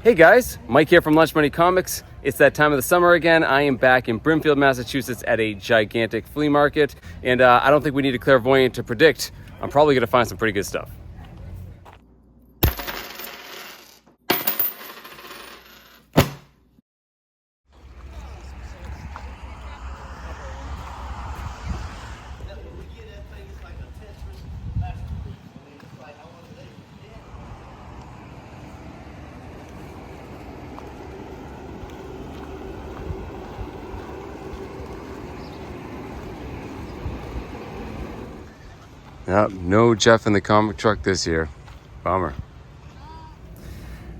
Hey guys, Mike here from Lunch Money Comics. It's that time of the summer again. I am back in Brimfield, Massachusetts at a gigantic flea market, and I don't think we need a clairvoyant to predict. I'm probably gonna find some pretty good stuff. Yep, no Jeff in the comic truck this year. Bummer.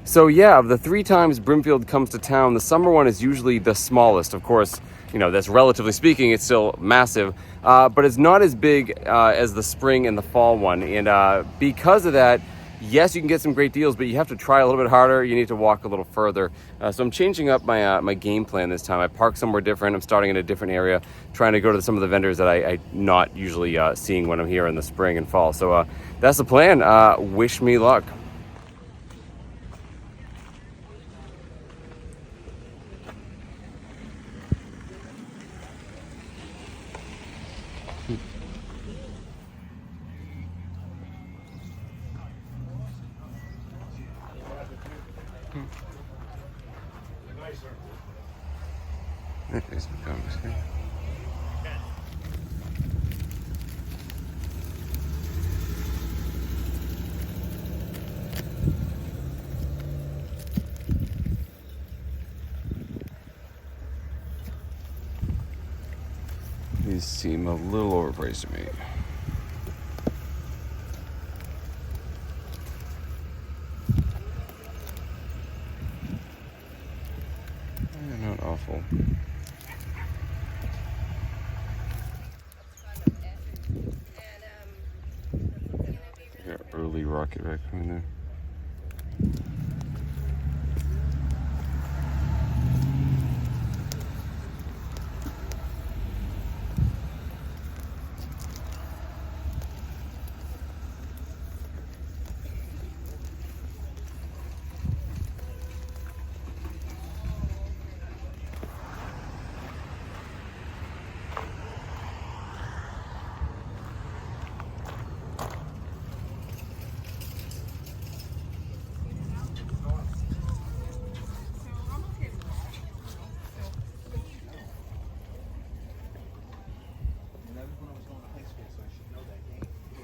So yeah, of the 3 times Brimfield comes to town, the summer one is usually the smallest. Of course, you know, that's relatively speaking, it's still massive, but it's not as big as the spring and the fall one. And because of that, yes, you can get some great deals, but you have to try a little bit harder. You need to walk a little further. So I'm changing up my game plan this time. I park somewhere different. I'm starting in a different area, trying to go to some of the vendors that I'm not usually seeing when I'm here in the spring and fall. So that's the plan. Wish me luck. There's some comics here. These seem a little overpriced to me. Not awful. Yeah, early rocket back in there.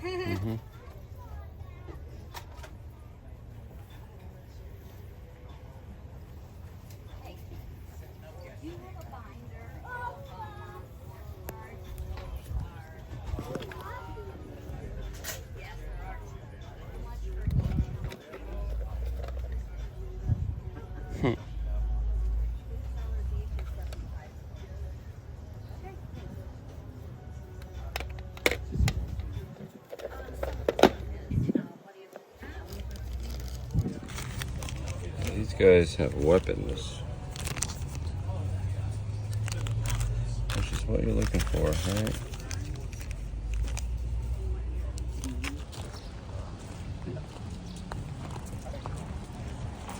Mm-hmm. These guys have weapons, which is what you're looking for, right?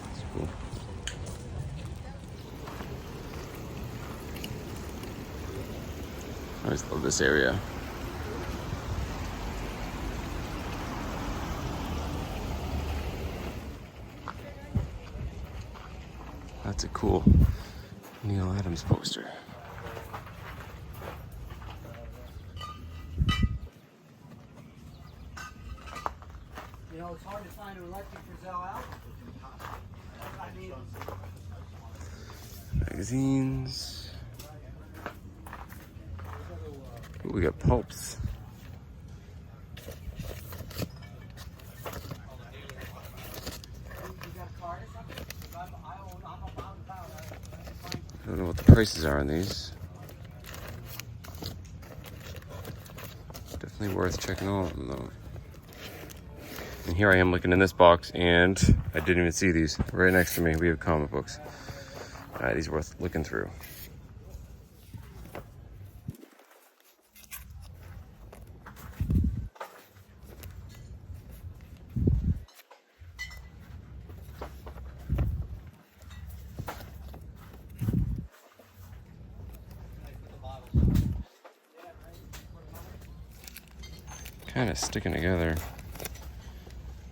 That's cool. I always love this area. That's a cool Neil Adams poster. You know, it's hard to find an electric Brazil out. Magazines. Ooh, we got pulps. I don't know what the prices are on these. Definitely worth checking all of them though. And here I am looking in this box, and I didn't even see these. Right next to me, we have comic books. These are worth looking through. kind of sticking together.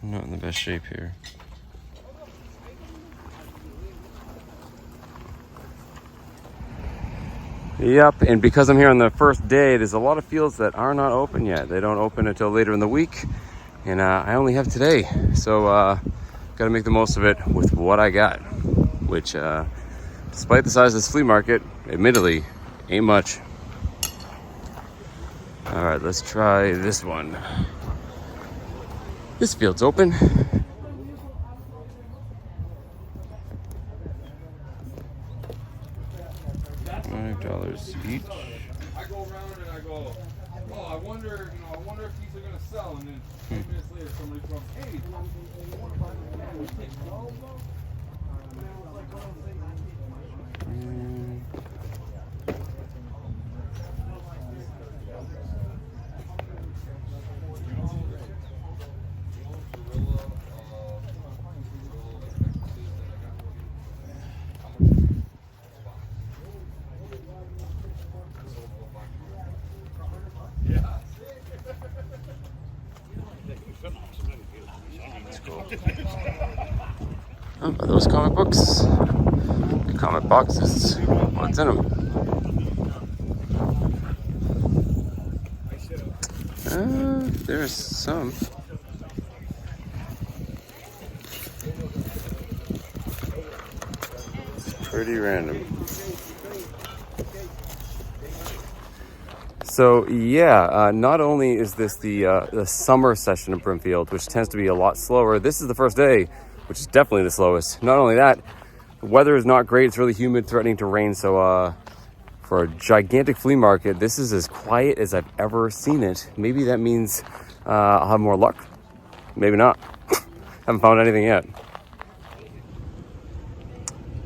I'm not in the best shape here. Yep, and because I'm here on the first day, there's a lot of fields that are not open yet. They don't open until later in the week, and I only have today. So gotta make the most of it with what I got, which despite the size of this flea market, admittedly, ain't much. All right, let's try this one. This field's open. $5 each. I go around and I go, oh, I wonder if these are gonna sell. And then 10 minutes later, somebody comes, hey, we take 12 though? Oh, are those comic books? Comic boxes. What's in them? There's some. It's pretty random. So yeah, not only is this the summer session of Brimfield, which tends to be a lot slower, this is the first day, which is definitely the slowest. Not only that, the weather is not great. It's really humid, threatening to rain. So for a gigantic flea market, this is as quiet as I've ever seen it. Maybe that means I'll have more luck. Maybe not. Haven't found anything yet.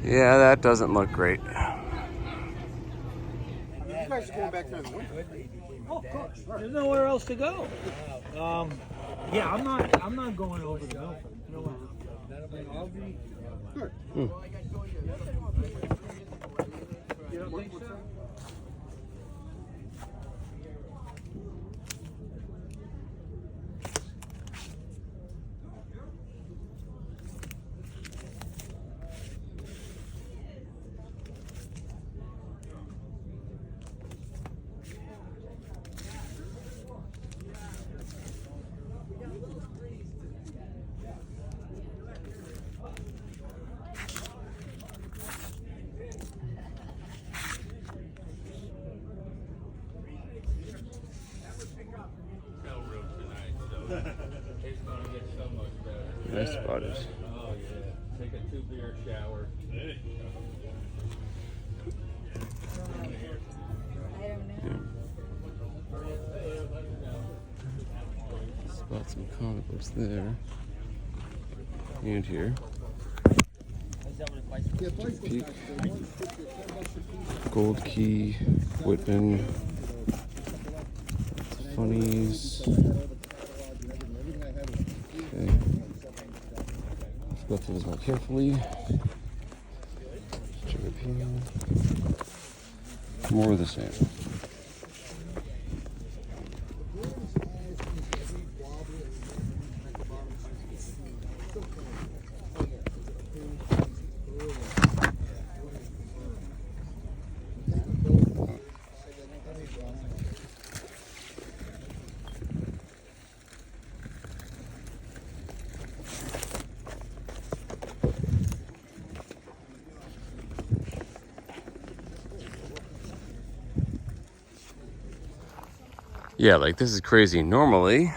Yeah, that doesn't look great. You guys are going back there in the winter. Oh, of course. There's nowhere else to go. Yeah, I'm not going over the Milford. You know what? I'll be good. You don't think so? It's gonna get so much better. Nice spotted. Oh yeah. Take a 2-beer shower. Spot some comic books there. And here. Peak. Gold Key, Whitman, funnies. Okay. Let's go through this more carefully. More of the same. Yeah, like this is crazy. Normally,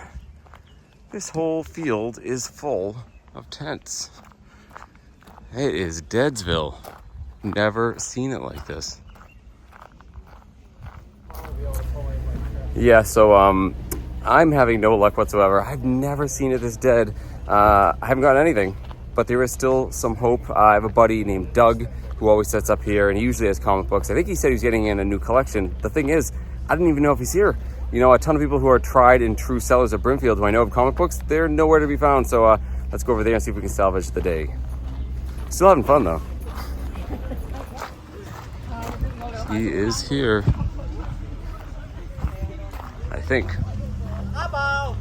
this whole field is full of tents. It is Deadsville. Never seen it like this. Yeah, so I'm having no luck whatsoever. I've never seen it this dead. I haven't got anything, but there is still some hope. I have a buddy named Doug who always sets up here, and he usually has comic books. I think he said he's getting in a new collection. The thing is, I didn't even know if he's here. You know, a ton of people who are tried and true sellers of Brimfield who I know of comic books, they're nowhere to be found. So let's go over there and see if we can salvage the day. Still having fun though. He is here, I think. Hello.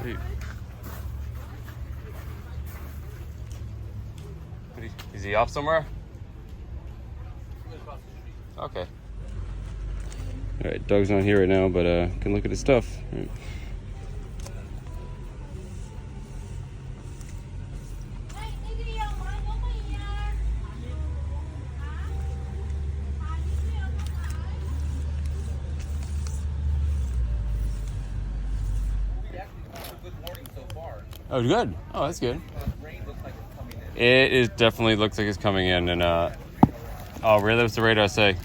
Sweet. Is he off somewhere? Okay. All right, Doug's not here right now, but can look at his stuff. Right. Oh, good. Oh, that's good. It is definitely looks like it's coming in, and oh, really? What's the radar say?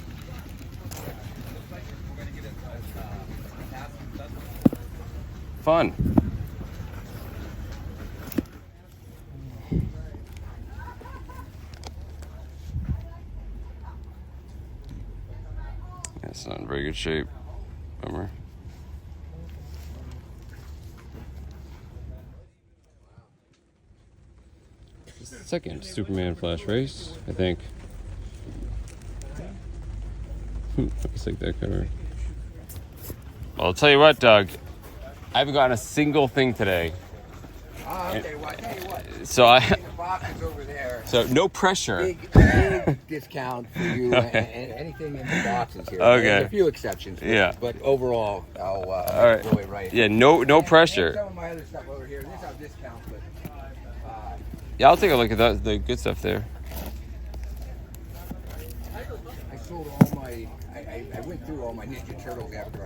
Fun. That's not in very good shape. Bummer. Second Superman Flash race, I think. Looks like that cover. Well, I'll tell you what, Doug. I haven't gotten a single thing today. Okay, well, I tell you what. So The box is over there. So no pressure. Big discount for you. Okay. And anything in the boxes here. Okay. There's a few exceptions. Yeah. But overall, I'll All right. go right. Yeah, no And pressure. some of my other stuff over here. This have discount, but. Yeah, I'll take a look at that. The good stuff there. I sold all my. I went through all my Ninja Turtles after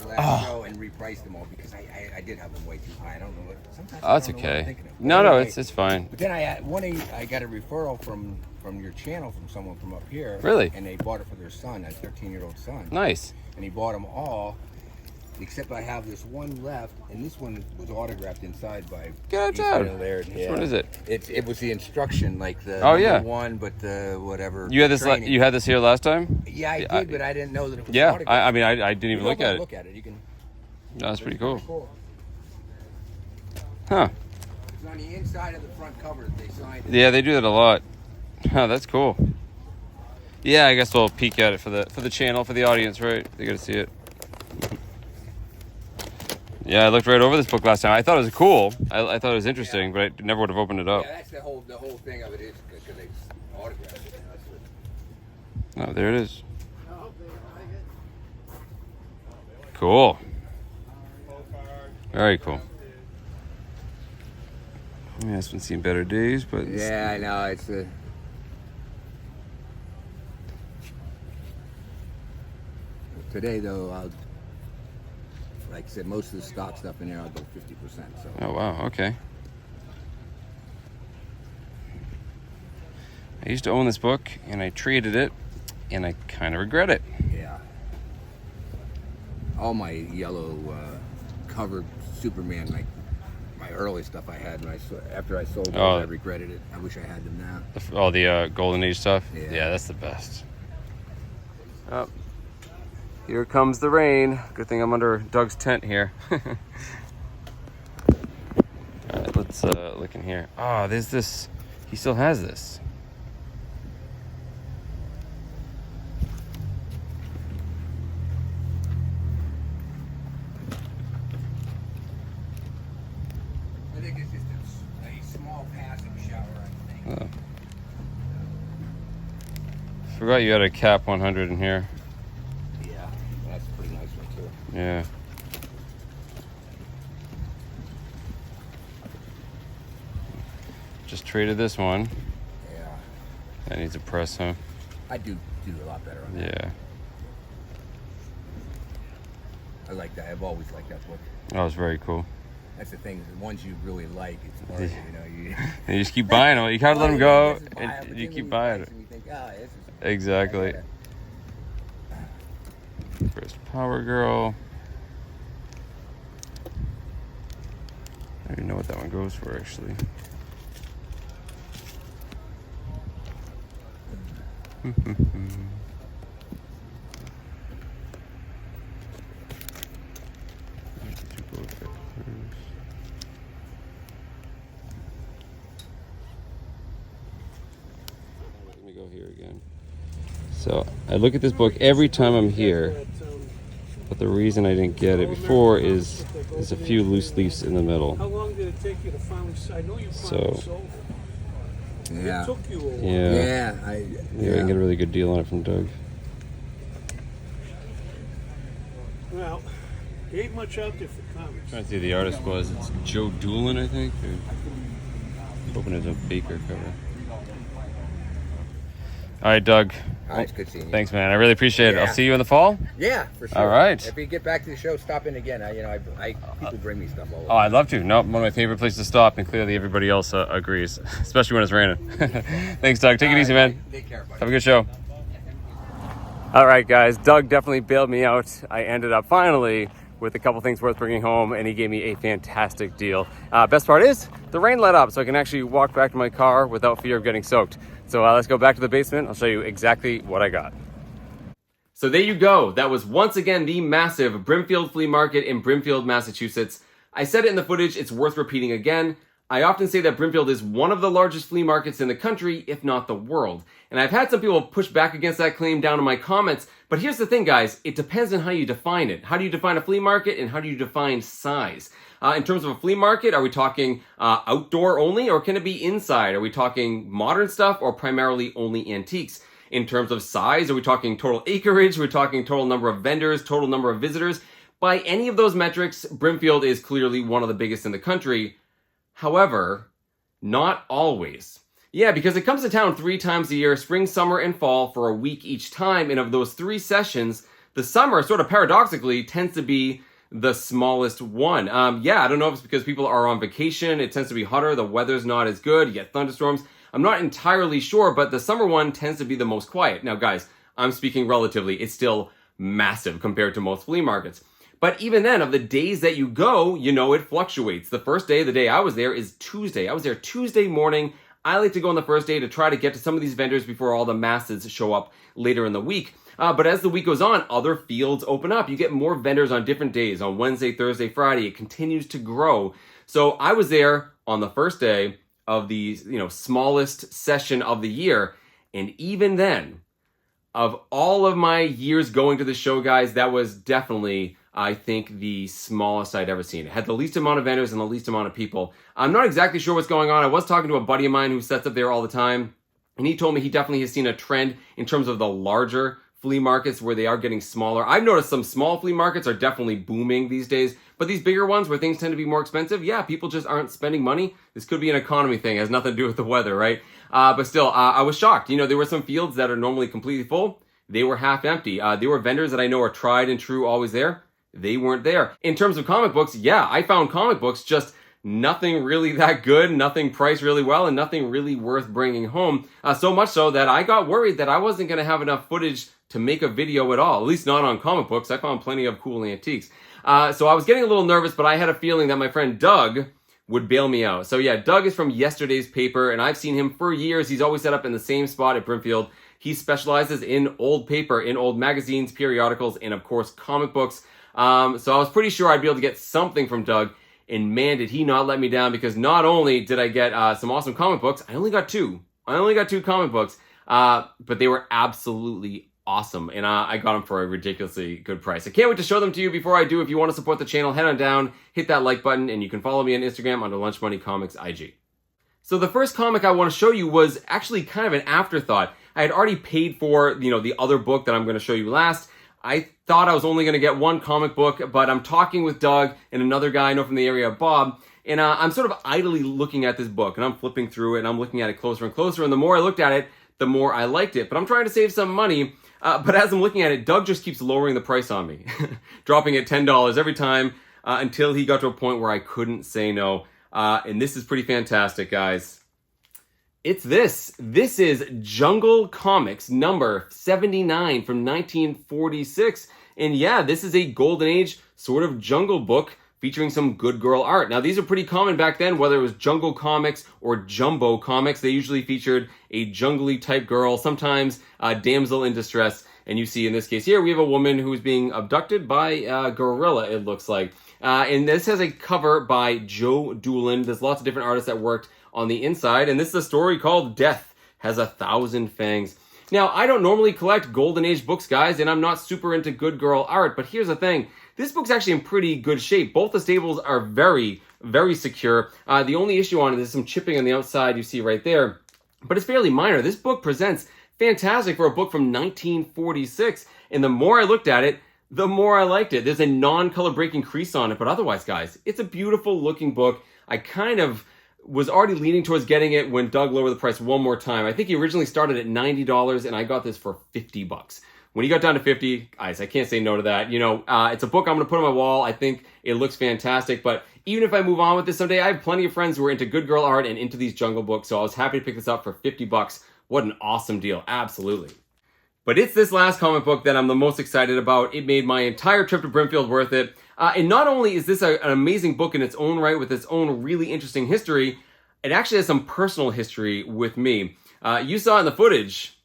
last show and repriced them all because I did have them way too high. I don't know what. Sometimes Oh, that's I don't know what I'm okay. thinking of. No, But no, anyway, it's fine. But then I got a referral from your channel from someone from up here. Really? And they bought it for their son, a 13-year-old son. Nice. And he bought them all, except I have this one left, and this one was autographed inside by. Good Ethan job. Laird. Which one is it? It was the instruction, like the Oh, yeah. number one, but the whatever. You had this. training. You had this here last time. Yeah, I did, but I didn't know that it was Yeah, autographed. I mean, I didn't even You look go at it. Look at it. You can. No, that's pretty cool. Huh. Huh? It's on the inside of the front cover that they signed. Yeah, they do that a lot. Huh? That's cool. Yeah, I guess we'll peek at it for the channel, for the audience, right? They got to see it. Yeah, I looked right over this book last time. I thought it was cool. I thought it was interesting, but I never would have opened it up. Yeah, that's the whole thing of it is because they autographed it. That's what, Oh, there it is. Cool. Very cool. Yeah, it's been seeing better days, but yeah, I know. It's a. Today, though, like I said, most of the stock stuff in there, I'll go 50%. So. Oh wow, okay. I used to own this book, and I traded it, and I kind of regret it. Yeah. All my yellow covered Superman, like my early stuff I had, after I sold those, I regretted it. I wish I had them now. All the Golden Age stuff. Yeah. That's the best. Oh, here comes the rain. Good thing I'm under Doug's tent here. All right, let's look in here. Oh, there's this. He still has this. I think it's just a small passing shower, I think. Oh. Forgot you had a Cap 100 in here. Yeah, that's a pretty nice one, too. Yeah. Just traded this one. Yeah. That needs a press, huh? I do a lot better on that. Yeah. I like that. I've always liked that book. That was very cool. That's the thing. The ones you really like, it's hard, you. And you just keep buying them. You gotta let them go, This is buy it, but and you then keep we buying price it. and we think, this is Exactly. First Power Girl. I don't even know what that one goes for, actually. Let me go here again. So I look at this book every time I'm here. But the reason I didn't get it before is there's a few loose leaves in the middle. How long did it take you to finally? I know you So- finally sold it. Yeah. It took you a while. Yeah. Yeah. I can get a really good deal on it from Doug. Well, there ain't much out there for comics. Trying to see who the artist was. It's Joe Doolin, I think. Hoping it's a Baker cover. All right, Doug. All right, it's good seeing you. Thanks, man. I really appreciate it. Yeah. I'll see you in the fall. Yeah, for sure. All right. If you get back to the show, stop in again. People bring me stuff all over. Oh, I'd love to. No, one of my favorite places to stop, and clearly everybody else agrees, especially when it's raining. Thanks, Doug. Take it easy, man. Take care, buddy. Have a good show. All right, guys. Doug definitely bailed me out. I ended up finally with a couple things worth bringing home, and he gave me a fantastic deal. Best part is the rain let up, so I can actually walk back to my car without fear of getting soaked. So let's go back to the basement. I'll show you exactly what I got. So there you go. That was once again the massive Brimfield Flea Market in Brimfield, Massachusetts. I said it in the footage, it's worth repeating again. I often say that Brimfield is one of the largest flea markets in the country, if not the world. And I've had some people push back against that claim down in my comments, but here's the thing, guys. It depends on how you define it. How do you define a flea market, and how do you define size? In terms of a flea market, are we talking outdoor only, or can it be inside? Are we talking modern stuff, or primarily only antiques? In terms of size, are we talking total acreage? Are we talking total number of vendors, total number of visitors? By any of those metrics, Brimfield is clearly one of the biggest in the country. However, not always. Yeah, because it comes to town 3 times a year, spring, summer, and fall, for a week each time. And of those 3 sessions, the summer, sort of paradoxically, tends to be the smallest one. Yeah, I don't know if it's because people are on vacation. It tends to be hotter. The weather's not as good. You get thunderstorms. I'm not entirely sure, but the summer one tends to be the most quiet. Now, guys, I'm speaking relatively. It's still massive compared to most flea markets. But even then, of the days that you go, you know it fluctuates. The first day, the day I was there, is Tuesday. I was there Tuesday morning. I like to go on the first day to try to get to some of these vendors before all the masses show up later in the week. But as the week goes on, other fields open up. You get more vendors on different days. On Wednesday, Thursday, Friday, it continues to grow. So I was there on the first day of the smallest session of the year. And even then, of all of my years going to the show, guys, that was definitely, I think, the smallest I'd ever seen. It had the least amount of vendors and the least amount of people. I'm not exactly sure what's going on. I was talking to a buddy of mine who sets up there all the time, and he told me he definitely has seen a trend in terms of the larger flea markets where they are getting smaller. I've noticed some small flea markets are definitely booming these days, but these bigger ones where things tend to be more expensive, yeah, people just aren't spending money. This could be an economy thing. It has nothing to do with the weather, right? But still, I was shocked. There were some fields that are normally completely full. They were half empty. There were vendors that I know are tried and true, always there. They weren't there. In terms of comic books, yeah, I found comic books, just nothing really that good, nothing priced really well, and nothing really worth bringing home. So much so that I got worried that I wasn't going to have enough footage to make a video at all, at least not on comic books. I found plenty of cool antiques. So I was getting a little nervous, but I had a feeling that my friend Doug would bail me out. So yeah, Doug is from yesterday's paper, and I've seen him for years. He's always set up in the same spot at Brimfield. He specializes in old paper, in old magazines, periodicals, and of course, comic books. So I was pretty sure I'd be able to get something from Doug, and man, did he not let me down, because not only did I get some awesome comic books, I only got 2. I only got 2 comic books, but they were absolutely awesome, and I got them for a ridiculously good price. I can't wait to show them to you. Before I do, if you want to support the channel, head on down, hit that like button, and you can follow me on Instagram under Lunch Money Comics IG. So the first comic I want to show you was actually kind of an afterthought. I had already paid for, the other book that I'm going to show you last. I thought I was only going to get 1 comic book, but I'm talking with Doug and another guy I know from the area, Bob, and I'm sort of idly looking at this book, and I'm flipping through it, and I'm looking at it closer and closer, and the more I looked at it, the more I liked it. But I'm trying to save some money, but as I'm looking at it, Doug just keeps lowering the price on me, dropping it $10 every time until he got to a point where I couldn't say no. And this is pretty fantastic, guys. It's this. This is Jungle Comics number 79 from 1946. And yeah, this is a golden age sort of jungle book featuring some good girl art. Now, these are pretty common back then, whether it was Jungle Comics or Jumbo Comics. They usually featured a jungly type girl, sometimes a damsel in distress. And you see in this case here, we have a woman who's being abducted by a gorilla, it looks like. And this has a cover by Joe Doolin. There's lots of different artists that worked on the inside. And this is a story called Death Has 1,000 Fangs. Now, I don't normally collect Golden Age books, guys, and I'm not super into good girl art, but here's the thing. This book's actually in pretty good shape. Both the staples are very, very secure. The only issue on it is some chipping on the outside you see right there, but it's fairly minor. This book presents fantastic for a book from 1946, and the more I looked at it, the more I liked it. There's a non-color breaking crease on it, but otherwise, guys, it's a beautiful looking book. I kind of was already leaning towards getting it when Doug lowered the price one more time. I think he originally started at $90, and I got this for $50. When he got down to 50, guys, I can't say no to that. You know, it's a book I'm going to put on my wall. I think it looks fantastic, but even if I move on with this someday, I have plenty of friends who are into good girl art and into these Jungle books, so I was happy to pick this up for $50. What an awesome deal. Absolutely. But it's this last comic book that I'm the most excited about. It made my entire trip to Brimfield worth it. And not only is this an amazing book in its own right with its own really interesting history, it actually has some personal history with me. You saw it in the footage,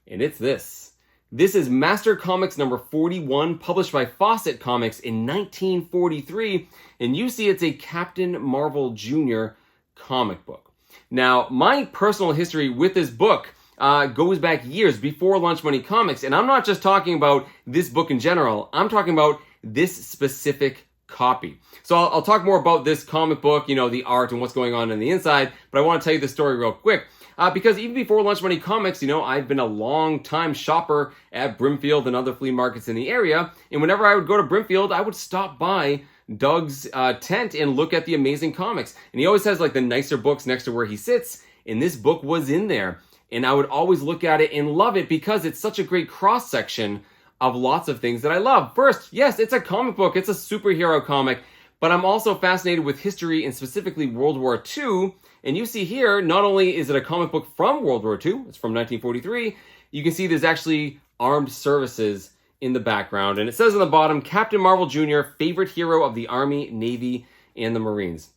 and it's this. This is Master Comics number 41, published by Fawcett Comics in 1943. And you see it's a Captain Marvel Jr. comic book. Now, my personal history with this book goes back years before Lunch Money Comics. And I'm not just talking about this book in general. I'm talking about this specific copy. So I'll talk more about this comic book, you know, the art and what's going on the inside. But I want to tell you the story real quick. Because even before Lunch Money Comics, you know, I've been a long-time shopper at Brimfield and other flea markets in the area. And whenever I would go to Brimfield, I would stop by Doug's tent and look at the amazing comics. And he always has like the nicer books next to where he sits. And this book was in there. And I would always look at it and love it because it's such a great cross-section of lots of things that I love. First, yes, it's a comic book. It's a superhero comic. But I'm also fascinated with history and specifically World War II. And you see here, not only is it a comic book from World War II, it's from 1943, you can see there's actually armed services in the background. And it says on the bottom, Captain Marvel Jr., favorite hero of the Army, Navy, and the Marines.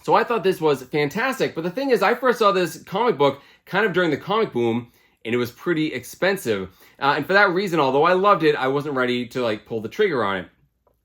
So I thought this was fantastic. But the thing is, I first saw this comic book kind of during the comic boom, and it was pretty expensive. And for that reason, although I loved it, I wasn't ready to like pull the trigger on it.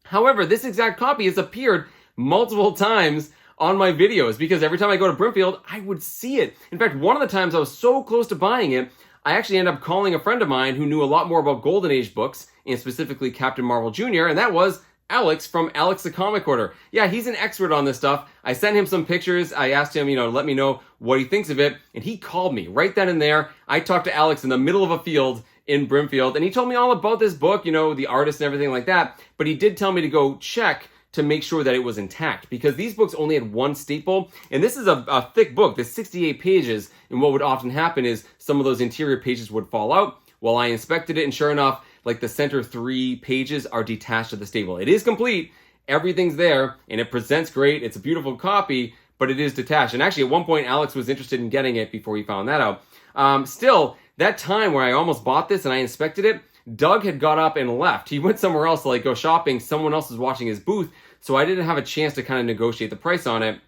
However, this exact copy has appeared multiple times on my videos because every time I go to Brimfield, I would see it. In fact, one of the times I was so close to buying it, I actually ended up calling a friend of mine who knew a lot more about Golden Age books, and specifically Captain Marvel Jr., and that was Alex from Alex the Comic Order. Yeah, he's an expert on this stuff. I sent him some pictures. I asked him, to let me know what he thinks of it, and he called me right then and there. I talked to Alex in the middle of a field in Brimfield, and he told me all about this book, the artist and everything like that, but he did tell me to go check to make sure that it was intact, because these books only had one staple, and this is a thick book. There's 68 pages, and what would often happen is some of those interior pages would fall out. Well, I inspected it, and sure enough, like the center 3 pages are detached to the staple. It is complete, everything's there, and it presents great. It's a beautiful copy, but it is detached. And actually, at one point, Alex was interested in getting it before he found that out. Still, that time where I almost bought this and I inspected it, Doug had got up and left. He went somewhere else to go shopping. Someone else was watching his booth, so I didn't have a chance to kind of negotiate the price on it.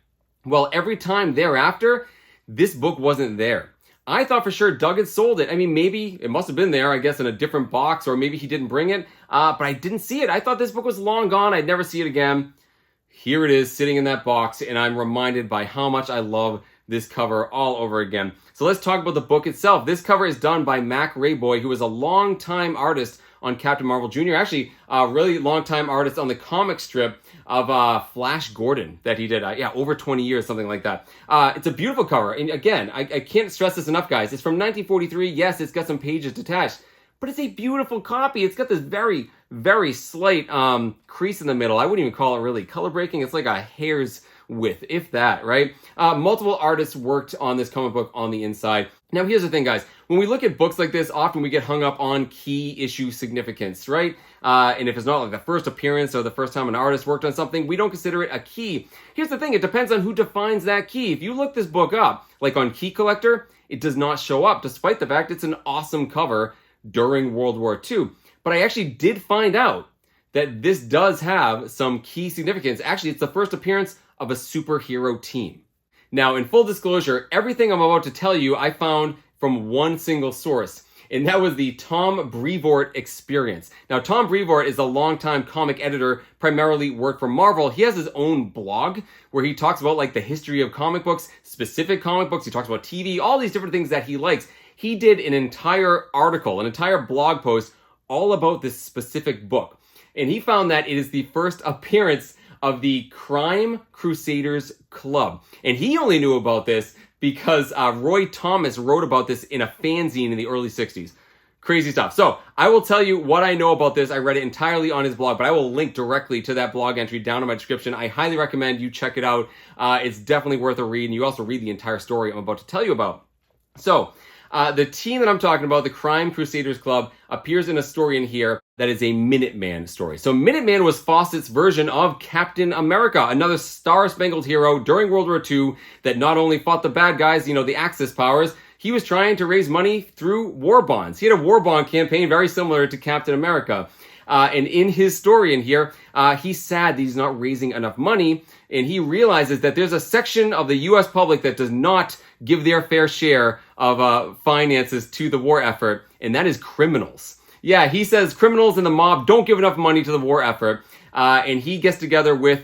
Well, every time thereafter, this book wasn't there. I thought for sure Doug had sold it. I mean, maybe it must have been there, I guess, in a different box, or maybe he didn't bring it, but I didn't see it. I thought this book was long gone. I'd never see it again. Here it is sitting in that box, and I'm reminded by how much I love this cover all over again. So let's talk about the book itself. This cover is done by Mac Rayboy, who is a long-time artist on Captain Marvel Jr., actually a really long-time artist on the comic strip of Flash Gordon that he did. Over 20 years, something like that. It's a beautiful cover. And again, I can't stress this enough, guys. It's from 1943. Yes, it's got some pages detached, but it's a beautiful copy. It's got this very, very slight crease in the middle. I wouldn't even call it really color breaking. It's like a hair's width, if that, right? Multiple artists worked on this comic book on the inside. Now, here's the thing, guys. When we look at books like this, often we get hung up on key issue significance, right? And if it's not like the first appearance or the first time an artist worked on something, we don't consider it a key. Here's the thing. It depends on who defines that key. If you look this book up, like on Key Collector, it does not show up, despite the fact it's an awesome cover during World War II. But I actually did find out that this does have some key significance. Actually, it's the first appearance of a superhero team. Now, in full disclosure, everything I'm about to tell you, I found from one single source, and that was the Tom Brevoort Experience. Now, Tom Brevoort is a longtime comic editor, primarily worked for Marvel. He has his own blog where he talks about the history of comic books, specific comic books. He talks about TV, all these different things that he likes. he did an entire article, an entire blog post all about this specific book. And he found that it is the first appearance of the Crime Crusaders Club. And he only knew about this because Roy Thomas wrote about this in a fanzine in the early 60s. Crazy stuff. So I will tell you what I know about this. I read it entirely on his blog, but I will link directly to that blog entry down in my description. I highly recommend you check it out. It's definitely worth a read, and you also read the entire story I'm about to tell you about. So the team that I'm talking about, the Crime Crusaders Club, appears in a story in here that is a Minuteman story. So Minuteman was Fawcett's version of Captain America, another star-spangled hero during World War II that not only fought the bad guys, the Axis powers, he was trying to raise money through war bonds. He had a war bond campaign very similar to Captain America. And in his story in here, he's sad that he's not raising enough money, and he realizes that there's a section of the U.S. public that does not give their fair share of finances to the war effort, and that is criminals. Yeah, he says criminals and the mob don't give enough money to the war effort, and he gets together with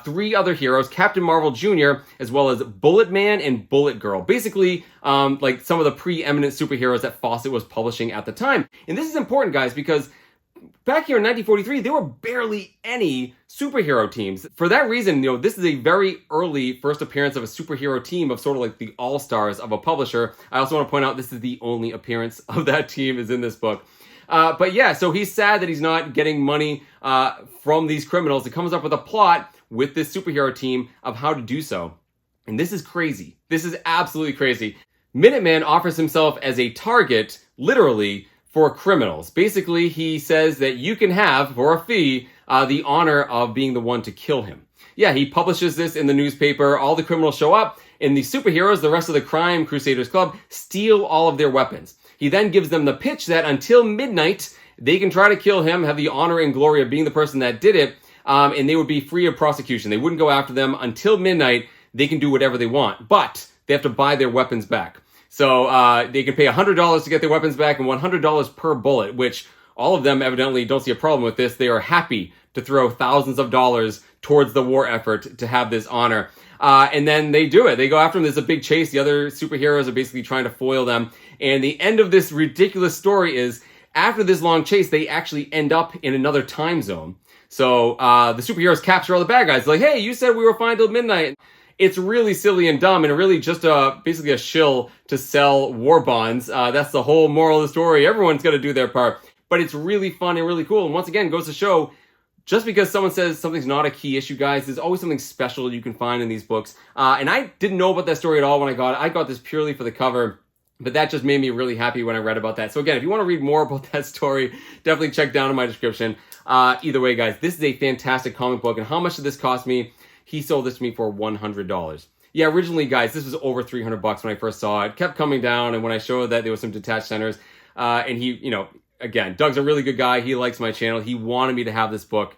3 other heroes, Captain Marvel Jr., as well as Bullet Man and Bullet Girl. Basically, like some of the preeminent superheroes that Fawcett was publishing at the time. And this is important, guys, because back here in 1943, there were barely any superhero teams. For that reason, this is a very early first appearance of a superhero team of sort of like the all-stars of a publisher. I also want to point out this is the only appearance of that team is in this book. But yeah, so he's sad that he's not getting money from these criminals. He comes up with a plot with this superhero team of how to do so. And this is crazy. This is absolutely crazy. Minuteman offers himself as a target, literally, for criminals. Basically, he says that you can have, for a fee, the honor of being the one to kill him. Yeah, he publishes this in the newspaper. All the criminals show up, and the superheroes, the rest of the Crime Crusaders Club, steal all of their weapons. He then gives them the pitch that until midnight, they can try to kill him, have the honor and glory of being the person that did it, and they would be free of prosecution. They wouldn't go after them until midnight. They can do whatever they want, but they have to buy their weapons back. So they can pay $100 to get their weapons back and $100 per bullet, which all of them evidently don't see a problem with this. They are happy to throw thousands of dollars towards the war effort to have this honor. And then they do it. They go after them. There's a big chase. The other superheroes are basically trying to foil them. And the end of this ridiculous story is, after this long chase, they actually end up in another time zone. So the superheroes capture all the bad guys. They're like, hey, you said we were fine till midnight. It's really silly and dumb, and really just basically a shill to sell war bonds. That's the whole moral of the story. Everyone's got to do their part. But it's really fun and really cool. And once again, goes to show, just because someone says something's not a key issue, guys, there's always something special you can find in these books. And I didn't know about that story at all when I got it. I got this purely for the cover. But that just made me really happy when I read about that. So again, if you want to read more about that story, definitely check down in my description. Either way, guys, this is a fantastic comic book. And how much did this cost me? He sold this to me for $100. Yeah, originally, guys, this was over $300 when I first saw it. Kept coming down, and when I showed that there was some detached centers, and he, again, Doug's a really good guy. He likes my channel. He wanted me to have this book.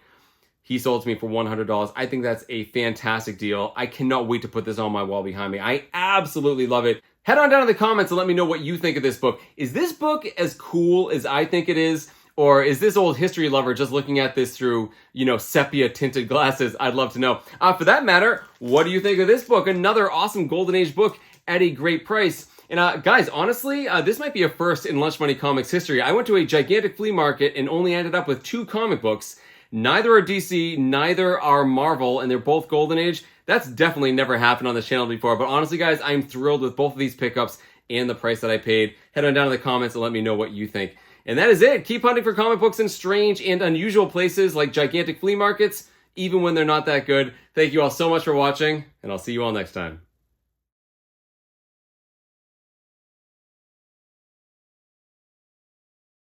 He sold it to me for $100. I think that's a fantastic deal. I cannot wait to put this on my wall behind me. I absolutely love it. Head on down in the comments and let me know what you think of this book. Is this book as cool as I think it is? Or is this old history lover just looking at this through, sepia tinted glasses? I'd love to know. For that matter, what do you think of this book? Another awesome Golden Age book at a great price. And guys, honestly, this might be a first in Lunch Money Comics history. I went to a gigantic flea market and only ended up with 2 comic books. Neither are DC, neither are Marvel, and they're both Golden Age. That's definitely never happened on this channel before. But honestly, guys, I'm thrilled with both of these pickups and the price that I paid. Head on down in the comments and let me know what you think. And that is it. Keep hunting for comic books in strange and unusual places like gigantic flea markets, even when they're not that good. Thank you all so much for watching, and I'll see you all next time.